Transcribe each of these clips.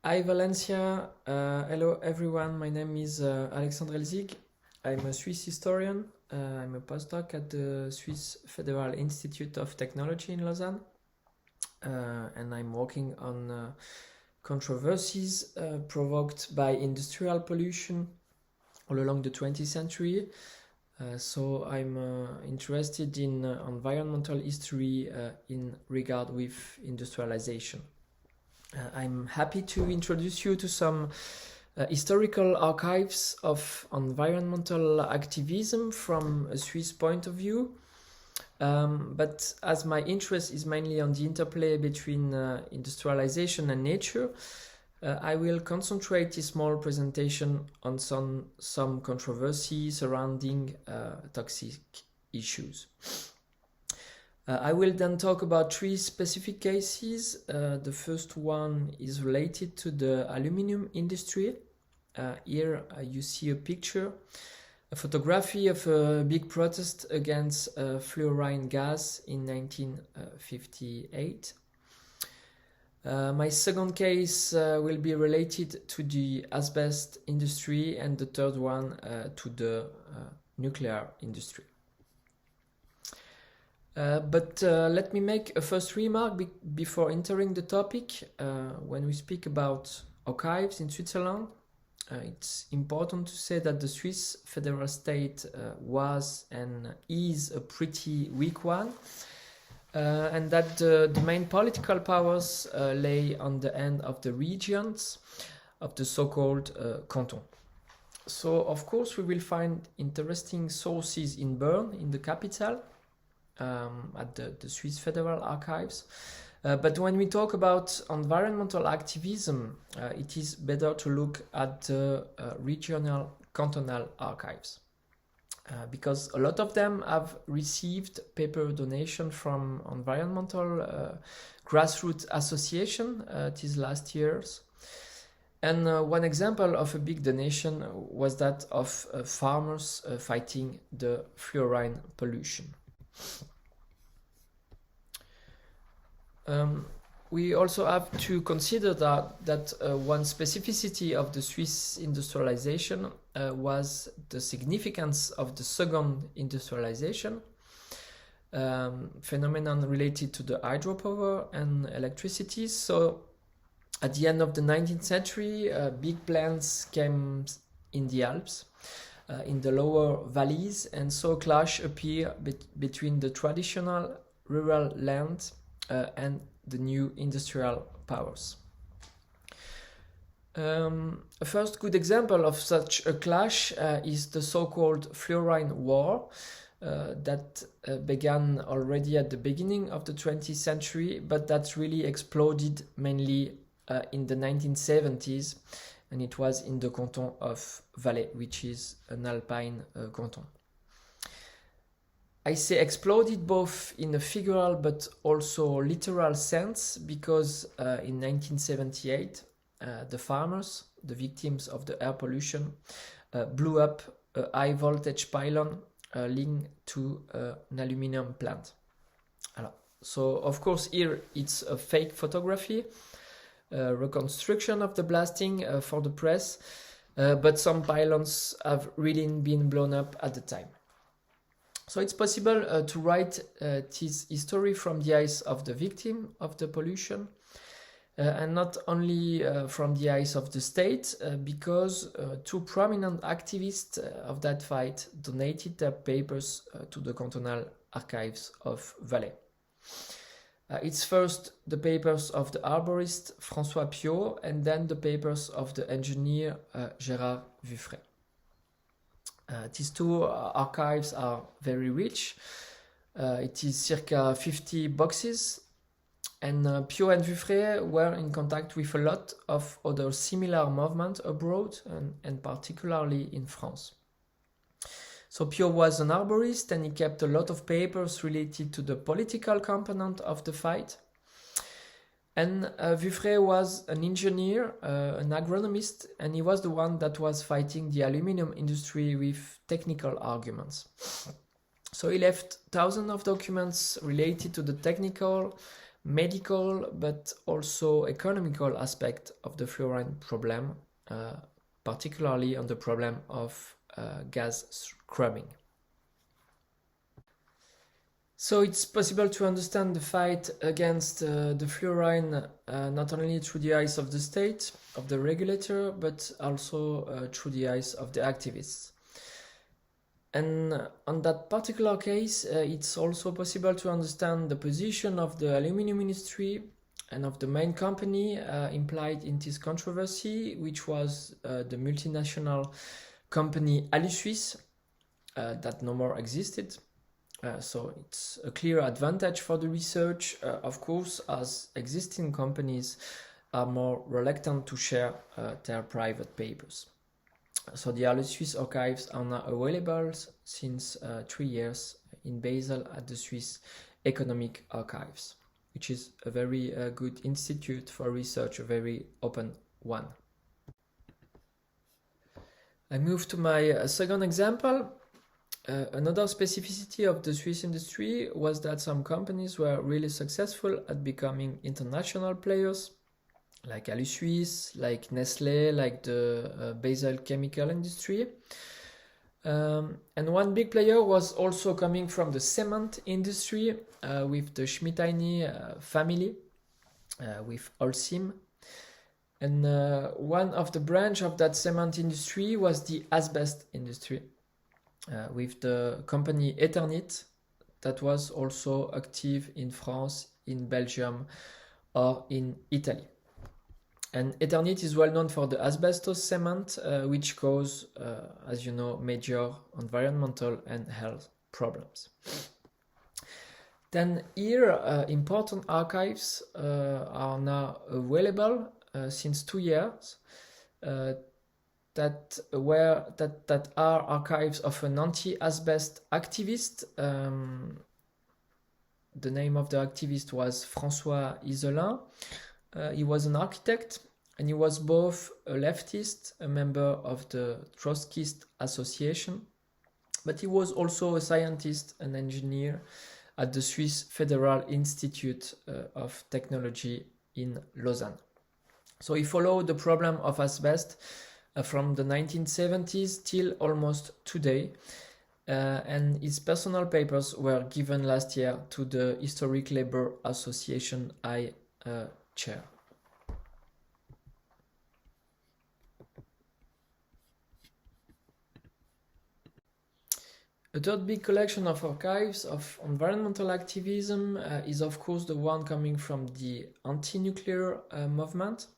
Hi Valencia, hello everyone, my name is Alexandre Elsig. I'm a Swiss historian, I'm a postdoc at the Swiss Federal Institute of Technology in Lausanne, and I'm working on controversies provoked by industrial pollution all along the 20th century. So I'm interested in environmental history in regard with industrialization. I'm happy to introduce you to some historical archives of environmental activism from a Swiss point of view. But as my interest is mainly on the interplay between industrialization and nature, I will concentrate this small presentation on some controversy surrounding toxic issues. I will then talk about three specific cases. The first one is related to the aluminum industry. Here you see a picture, a photography of a big protest against fluorine gas in 1958. My second case will be related to the asbestos industry, and the third one to the nuclear industry. But let me make a first remark before entering the topic. When we speak about archives in Switzerland, it's important to say that the Swiss federal state was and is a pretty weak one, and that the main political powers lay on the end of the regions of the so-called canton. So, of course, we will find interesting sources in Bern, in the capital, at the Swiss Federal Archives. But when we talk about environmental activism, it is better to look at the regional cantonal archives. Because a lot of them have received paper donation from environmental grassroots association these last years. And one example of a big donation was that of farmers fighting the fluorine pollution. We also have to consider that one specificity of the Swiss industrialization was the significance of the second industrialization, phenomenon related to the hydropower and electricity. So at the end of the 19th century, big plants came in the Alps, in the lower valleys, and so clash appear between the traditional rural land and the new industrial powers. A first good example of such a clash is the so-called Fluorine War that began already at the beginning of the 20th century, but that really exploded mainly in the 1970s, and it was in the canton of Valais, which is an alpine canton. I say exploded both in a figural but also literal sense, because in 1978 the farmers, the victims of the air pollution, blew up a high voltage pylon linked to an aluminum plant. So of course here it's a fake photography, reconstruction of the blasting for the press, but some pylons have really been blown up at the time. So it's possible to write this history from the eyes of the victim of the pollution, and not only from the eyes of the state, because two prominent activists of that fight donated their papers to the cantonal archives of Valais. It's first the papers of the arborist François Piot, and then the papers of the engineer Gérard Vuffray. These two archives are very rich. It is circa 50 boxes, and Piot and Vuffray were in contact with a lot of other similar movements abroad, and particularly in France. So Piot was an arborist, and he kept a lot of papers related to the political component of the fight. And Vuffray was an engineer, an agronomist, and he was the one that was fighting the aluminum industry with technical arguments. So he left thousands of documents related to the technical, medical but also economical aspect of the fluorine problem, particularly on the problem of gas scrubbing. So it's possible to understand the fight against the fluorine not only through the eyes of the state, of the regulator, but also through the eyes of the activists. And on that particular case, it's also possible to understand the position of the aluminum industry and of the main company implied in this controversy, which was the multinational company Alusuisse that no more existed. So it's a clear advantage for the research, of course, as existing companies are more reluctant to share their private papers. So the Alusuisse archives are now available since 3 years in Basel at the Swiss Economic Archives, which is a very good institute for research, a very open one. I move to my second example. Another specificity of the Swiss industry was that some companies were really successful at becoming international players, like Alusuisse, like Nestlé, like the Basel chemical industry. And one big player was also coming from the cement industry with the Schmidheiny family, with Holcim. And one of the branch of that cement industry was the asbestos industry, with the company Eternit that was also active in France, in Belgium, or in Italy. And Eternit is well known for the asbestos cement, which cause, as you know, major environmental and health problems. Then here, important archives are now available since 2 years. That are archives of an anti-asbestos activist. The name of the activist was François Iselin. He was an architect, and he was both a leftist, a member of the Trotskyist Association, but he was also a scientist, an engineer at the Swiss Federal Institute of Technology in Lausanne. So he followed the problem of asbestos from the 1970s till almost today, and his personal papers were given last year to the Historic Labour Association I chair. A third big collection of archives of environmental activism is of course the one coming from the anti-nuclear movement.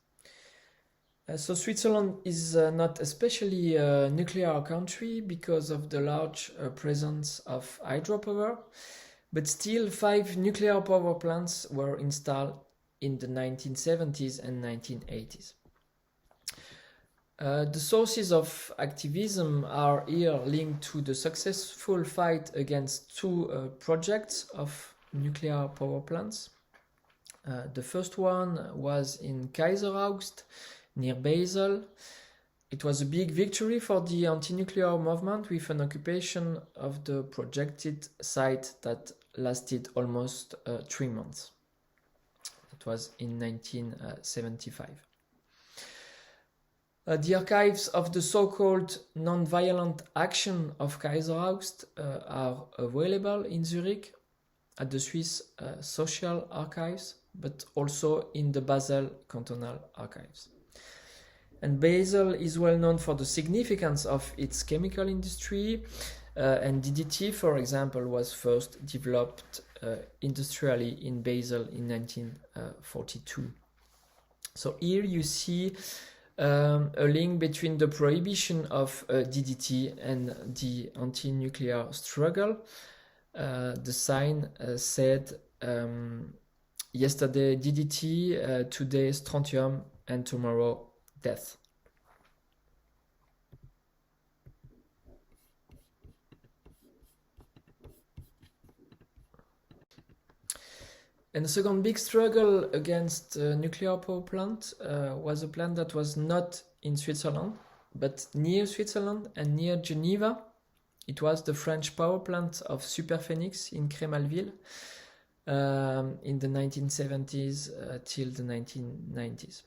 So Switzerland is not especially a nuclear country because of the large presence of hydropower, but still 5 nuclear power plants were installed in the 1970s and 1980s. The sources of activism are here linked to the successful fight against 2 projects of nuclear power plants. The first one was in Kaiseraugst, near Basel. It was a big victory for the anti-nuclear movement with an occupation of the projected site that lasted almost 3 months. It was in 1975. The archives of the so-called non-violent action of Kaiseraugst are available in Zurich at the Swiss Social Archives, but also in the Basel Cantonal Archives. And Basel is well known for the significance of its chemical industry, and DDT, for example, was first developed industrially in Basel in 1942. So here you see a link between the prohibition of DDT and the anti-nuclear struggle. The sign said, yesterday DDT, today strontium, and tomorrow death. And the second big struggle against nuclear power plant was a plant that was not in Switzerland, but near Switzerland and near Geneva. It was the French power plant of Superphénix in Crémalville. in the 1970s till the 1990s.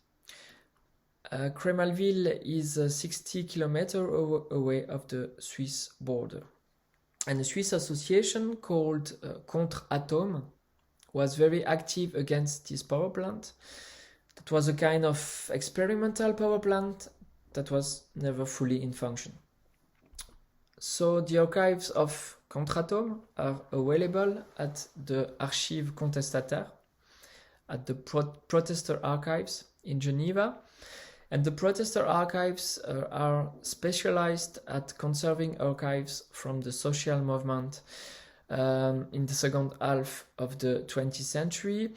Cremalville is 60 kilometers away of the Swiss border. And a Swiss association called Contre Atome was very active against this power plant. That was a kind of experimental power plant that was never fully in function. So the archives of Contre Atome are available at the Archives contestataires, at the Protester Archives in Geneva. And the Protester Archives are specialized at conserving archives from the social movement in the second half of the 20th century,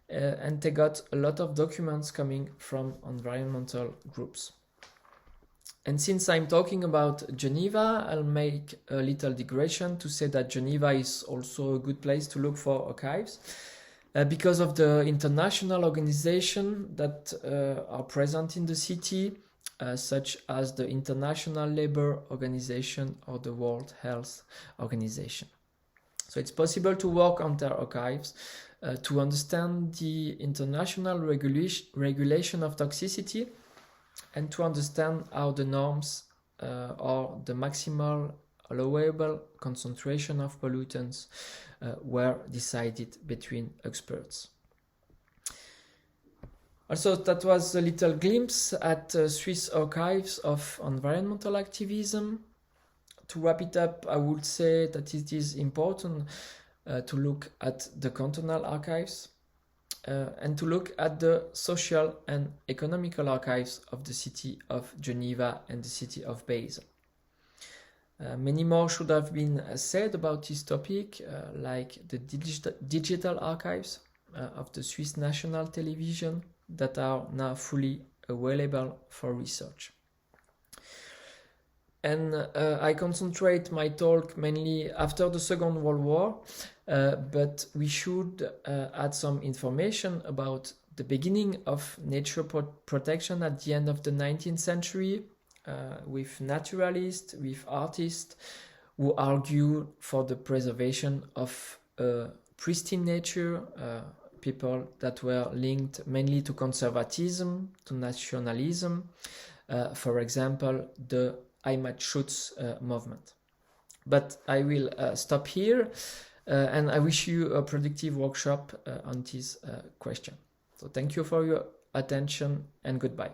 and they got a lot of documents coming from environmental groups. And since I'm talking about Geneva, I'll make a little digression to say that Geneva is also a good place to look for archives. Because of the international organizations that are present in the city, such as the International Labour Organization or the World Health Organization. So it's possible to work on their archives to understand the international regulation of toxicity and to understand how the norms or the maximal allowable concentration of pollutants were decided between experts. Also, that was a little glimpse at Swiss archives of environmental activism. To wrap it up, I would say that it is important to look at the cantonal archives and to look at the social and economical archives of the city of Geneva and the city of Basel. Many more should have been said about this topic, like the digital archives of the Swiss National Television that are now fully available for research. And I concentrate my talk mainly after the Second World War, but we should add some information about the beginning of nature protection at the end of the 19th century, with naturalists, with artists who argue for the preservation of pristine nature, people that were linked mainly to conservatism, to nationalism, for example, the Heimatschutz movement. But I will stop here, and I wish you a productive workshop on this question. So thank you for your attention and goodbye.